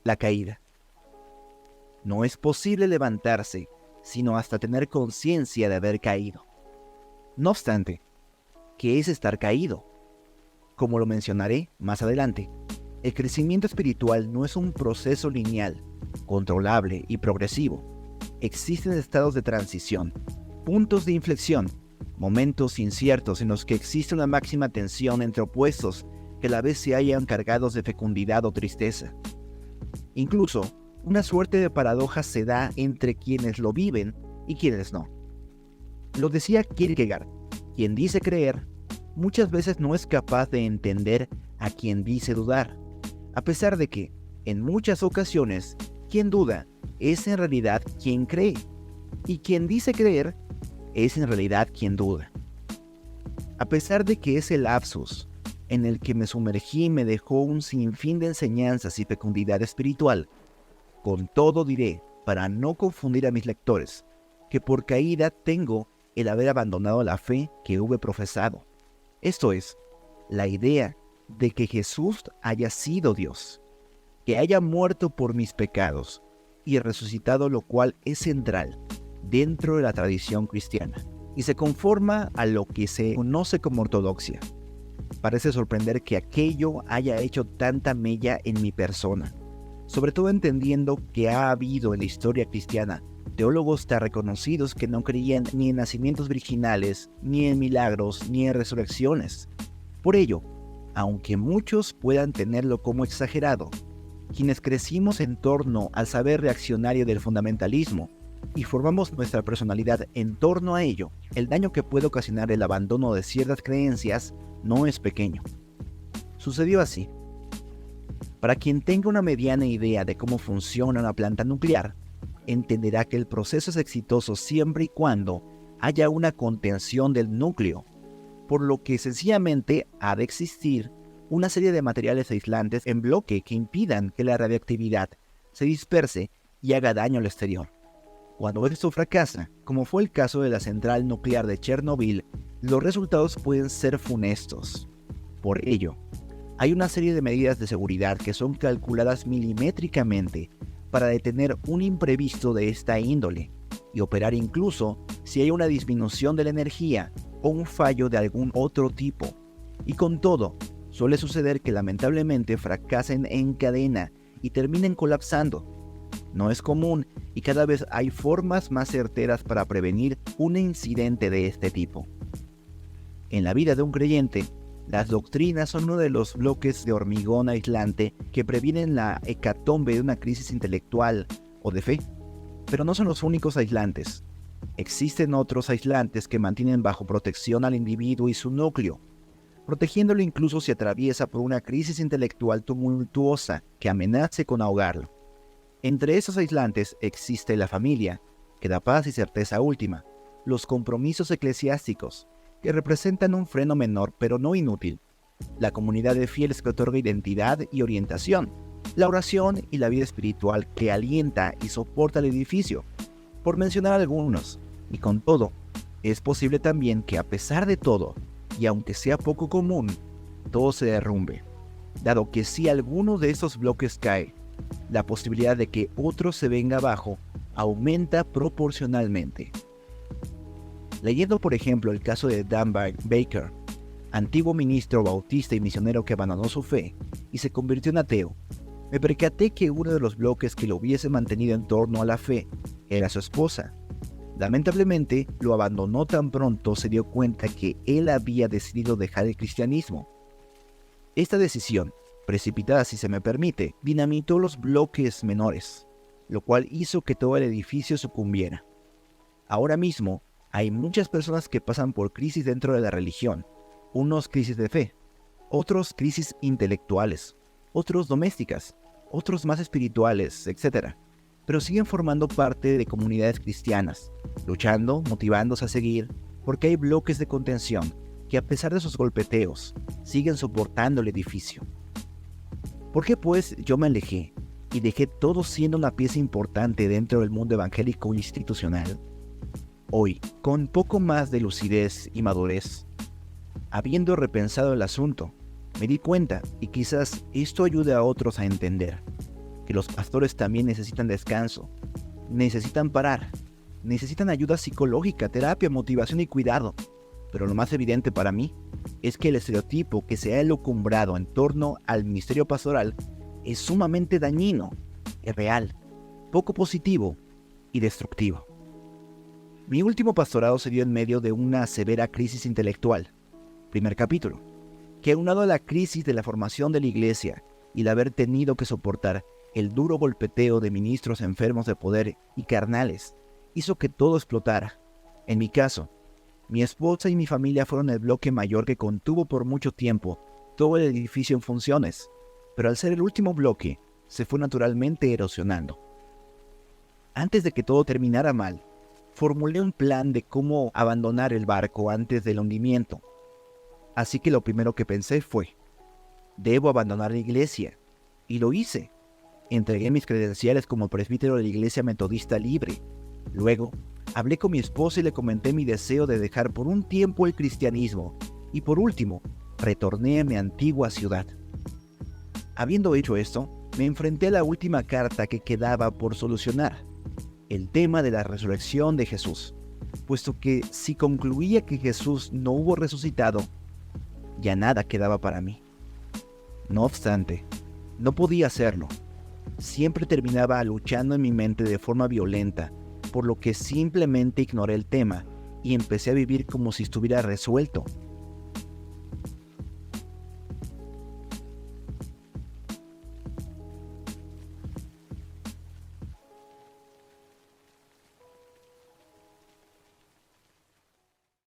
la caída. No es posible levantarse sino hasta tener conciencia de haber caído. No obstante, ¿qué es estar caído? Como lo mencionaré más adelante, el crecimiento espiritual no es un proceso lineal, controlable y progresivo. Existen estados de transición, puntos de inflexión, momentos inciertos en los que existe una máxima tensión entre opuestos que a la vez se hallan cargados de fecundidad o tristeza. Incluso, una suerte de paradoja se da entre quienes lo viven y quienes no. Lo decía Kierkegaard, quien dice creer, muchas veces no es capaz de entender a quien dice dudar, a pesar de que, en muchas ocasiones, quien duda es en realidad quien cree, y quien dice creer es en realidad quien duda. A pesar de que ese lapsus en el que me sumergí me dejó un sinfín de enseñanzas y fecundidad espiritual, con todo diré, para no confundir a mis lectores, que por caída tengo el haber abandonado la fe que hube profesado. Esto es, la idea de que Jesús haya sido Dios, que haya muerto por mis pecados y resucitado, lo cual es central dentro de la tradición cristiana y se conforma a lo que se conoce como ortodoxia. Parece sorprender que aquello haya hecho tanta mella en mi persona, sobre todo entendiendo que ha habido en la historia cristiana teólogos tan reconocidos que no creían ni en nacimientos virginales, ni en milagros, ni en resurrecciones. Por ello, aunque muchos puedan tenerlo como exagerado, quienes crecimos en torno al saber reaccionario del fundamentalismo y formamos nuestra personalidad en torno a ello, el daño que puede ocasionar el abandono de ciertas creencias no es pequeño. Sucedió así. Para quien tenga una mediana idea de cómo funciona una planta nuclear, entenderá que el proceso es exitoso siempre y cuando haya una contención del núcleo, por lo que sencillamente ha de existir una serie de materiales aislantes en bloque que impidan que la radiactividad se disperse y haga daño al exterior. Cuando esto fracasa, como fue el caso de la central nuclear de Chernobyl, los resultados pueden ser funestos. Por ello, hay una serie de medidas de seguridad que son calculadas milimétricamente para detener un imprevisto de esta índole y operar incluso si hay una disminución de la energía o un fallo de algún otro tipo. Y con todo, suele suceder que lamentablemente fracasen en cadena y terminen colapsando. No es común y cada vez hay formas más certeras para prevenir un incidente de este tipo. En la vida de un creyente, las doctrinas son uno de los bloques de hormigón aislante que previenen la hecatombe de una crisis intelectual o de fe. Pero no son los únicos aislantes. Existen otros aislantes que mantienen bajo protección al individuo y su núcleo, protegiéndolo incluso si atraviesa por una crisis intelectual tumultuosa que amenace con ahogarlo. Entre esos aislantes existe la familia, que da paz y certeza última, los compromisos eclesiásticos, que representan un freno menor pero no inútil, la comunidad de fieles que otorga identidad y orientación, la oración y la vida espiritual que alienta y soporta el edificio, por mencionar algunos. Y con todo, es posible también que a pesar de todo, y aunque sea poco común, todo se derrumbe, dado que si alguno de esos bloques cae, la posibilidad de que otro se venga abajo aumenta proporcionalmente. Leyendo por ejemplo el caso de Dan Baker, antiguo ministro bautista y misionero que abandonó su fe y se convirtió en ateo, me percaté que uno de los bloques que lo hubiese mantenido en torno a la fe era su esposa. Lamentablemente, lo abandonó tan pronto se dio cuenta que él había decidido dejar el cristianismo. Esta decisión, precipitada si se me permite, dinamitó los bloques menores, lo cual hizo que todo el edificio sucumbiera. Ahora mismo, hay muchas personas que pasan por crisis dentro de la religión, unos crisis de fe, otros crisis intelectuales, otros domésticas, otros más espirituales, etc. Pero siguen formando parte de comunidades cristianas, luchando, motivándose a seguir, porque hay bloques de contención que a pesar de sus golpeteos, siguen soportando el edificio. ¿Por qué pues yo me alejé y dejé todo siendo una pieza importante dentro del mundo evangélico institucional? Hoy, con poco más de lucidez y madurez, habiendo repensado el asunto, me di cuenta, y quizás esto ayude a otros a entender, que los pastores también necesitan descanso, necesitan parar, necesitan ayuda psicológica, terapia, motivación y cuidado. Pero lo más evidente para mí es que el estereotipo que se ha elucumbrado en torno al ministerio pastoral es sumamente dañino, irreal, poco positivo y destructivo. Mi último pastorado se dio en medio de una severa crisis intelectual, primer capítulo, que aunado a la crisis de la formación de la iglesia y el haber tenido que soportar el duro golpeteo de ministros enfermos de poder y carnales, hizo que todo explotara. En mi caso, mi esposa y mi familia fueron el bloque mayor que contuvo por mucho tiempo todo el edificio en funciones, pero al ser el último bloque, se fue naturalmente erosionando. Antes de que todo terminara mal, formulé un plan de cómo abandonar el barco antes del hundimiento. Así que lo primero que pensé fue, debo abandonar la iglesia, y lo hice. Entregué mis credenciales como presbítero de la Iglesia Metodista Libre. Luego, hablé con mi esposa y le comenté mi deseo de dejar por un tiempo el cristianismo, y por último, retorné a mi antigua ciudad. Habiendo hecho esto, me enfrenté a la última carta que quedaba por solucionar, el tema de la resurrección de Jesús, puesto que si concluía que Jesús no hubo resucitado, ya nada quedaba para mí. No obstante, no podía hacerlo. Siempre terminaba luchando en mi mente de forma violenta, por lo que simplemente ignoré el tema y empecé a vivir como si estuviera resuelto,